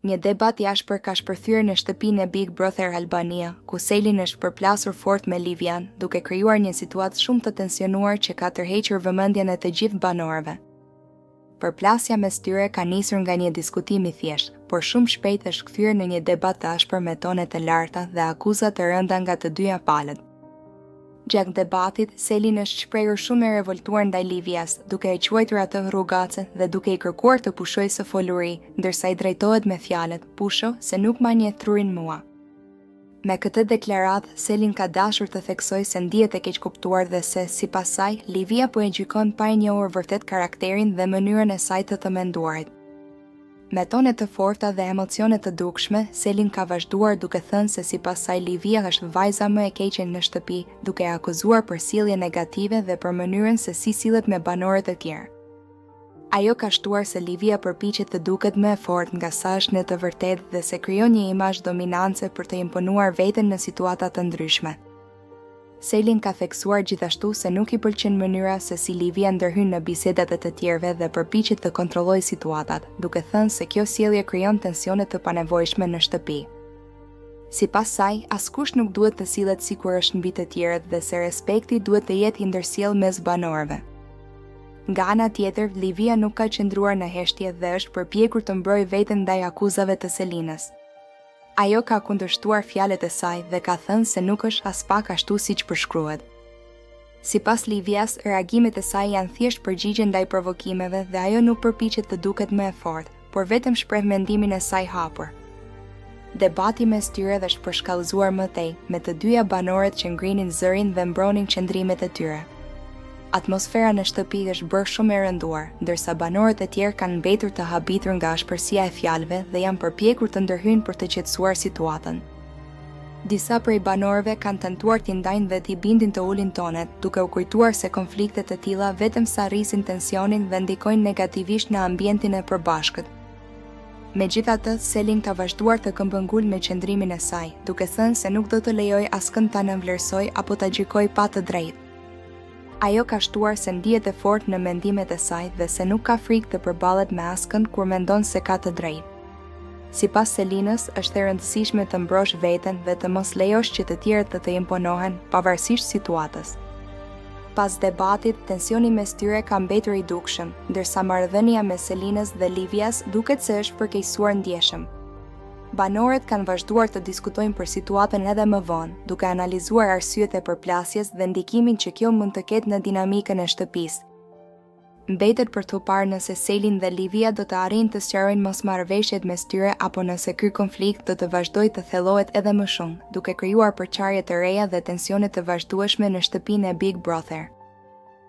Një debat i ashpër ka shpërthyer në shtëpinë e Big Brother Albania, ku Selin është përplasur fort me Livian, duke krijuar një situatë shumë të tensionuar që ka tërhequr vëmendjen e të gjithë banorëve. Përplasja mes tyre ka nisur nga një diskutim i thjeshtë, por shumë shpejt është kthyer në një debat të ashpër me tone të larta dhe akuza të rënda nga të dyja palët. Gjatë debatit, Selin është shprehur shumë e revoltuar ndaj Livias, duke e quajtur atë rrugace dhe duke i kërkuar të pushojë së foluri, ndërsa i drejtohet me fjalët: "Pusho, se nuk ma një trurin mua." Me këtë deklaratë, Selin ka dashur të theksojë se ndihet e keqkuptuar dhe se, sipas saj, Livia po e gjykon pa e njohur vërtet karakterin dhe mënyrën e saj të menduarit. Me tone të forta dhe emocione të dukshme, Selin ka vazhduar duke thënë se sipas saj Livia është vajza më e keqe në shtëpi, duke e akuzuar për sjellje negative dhe për mënyrën se si sillet me banorët e tjerë. Ajo ka shtuar se Livia përpiqet të duket më e fortë nga sa është në të vërtetë dhe se krijon një imazh dominance për të imponuar veten në situata të ndryshme. Selin ka theksuar gjithashtu se nuk i pëlqen mënyra se si Livia ndërhyn në bisedat e të tjerëve dhe përpiqet të kontrollojë situatat, duke thënë se kjo sjellje krijon tensione të panevojshme në shtëpi. Sipas saj, askush nuk duhet të sillet sikur është mbi të tjerët dhe se respekti duhet të jetë i ndërsjell mes banorëve. Nga ana tjetër, Livia nuk ka qëndruar në heshtje dhe është përpjekur të mbrojë veten ndaj akuzave të Selinës. Ajo ka kundërshtuar fjalët e saj dhe ka thënë se nuk është as pak ashtu siç përshkruhet. Sipas Livias, reagimet e saj janë thjesht përgjigje ndaj provokimeve dhe ajo nuk përpiqet të duket më e fortë, por vetëm shpreh mendimin e saj hapur. Debati mes tyre është përshkallëzuar më tej, me të dyja banorët që ngrinin zërin dhe mbronin qëndrimet e tyre. Atmosfera në shtëpi është bërë shumë e rënduar, ndërsa banorët e tjerë kanë mbetur të habitur nga ashpërsia e fjalëve dhe janë përpjekur të ndërhyjnë për të qetësuar situatën. Disa prej banorëve kanë tentuar t'i ndajnë dhe t'i bindin të ulin tonet, duke u kujtuar se konfliktet e tilla vetëm sa rrisin tensionin dhe ndikojnë negativisht në ambientin e përbashkët. Megjithatë, Selin ka vazhduar të këmbëngul me qëndrimin e saj, duke thënë se nuk do të lejojë askënd ta nënvlerësojë apo ta gjykojë pa të drejtë. Ajo ka shtuar se ndihet e fortë në mendimet e saj dhe se nuk ka frikë të përballet me askënd kur mendon se ka të drejtë. Sipas Selinës, është e rëndësishme të mbrosh veten dhe të mos lejosh që të tjerët të imponohen, pavarësisht situatës. Pas debatit, tensioni mes tyre ka mbetur i dukshëm, ndërsa marrëdhënia mes Selinës dhe Livias duket se është përkeqësuar ndjeshëm. Banorët kanë vazhduar të diskutojnë për situatën edhe më vonë, duke analizuar arsyet e përplasjes dhe ndikimin që kjo mund të ketë në dinamikën e shtëpisë. Mbetet për të parë nëse Selin dhe Livia do të arrijnë të sqarojnë mosmarrëveshjet mes tyre apo nëse ky konflikt do të vazhdojë të thellohet edhe më shumë, duke krijuar përçarje të reja dhe tensione të vazhdueshme në shtëpinë e Big Brother.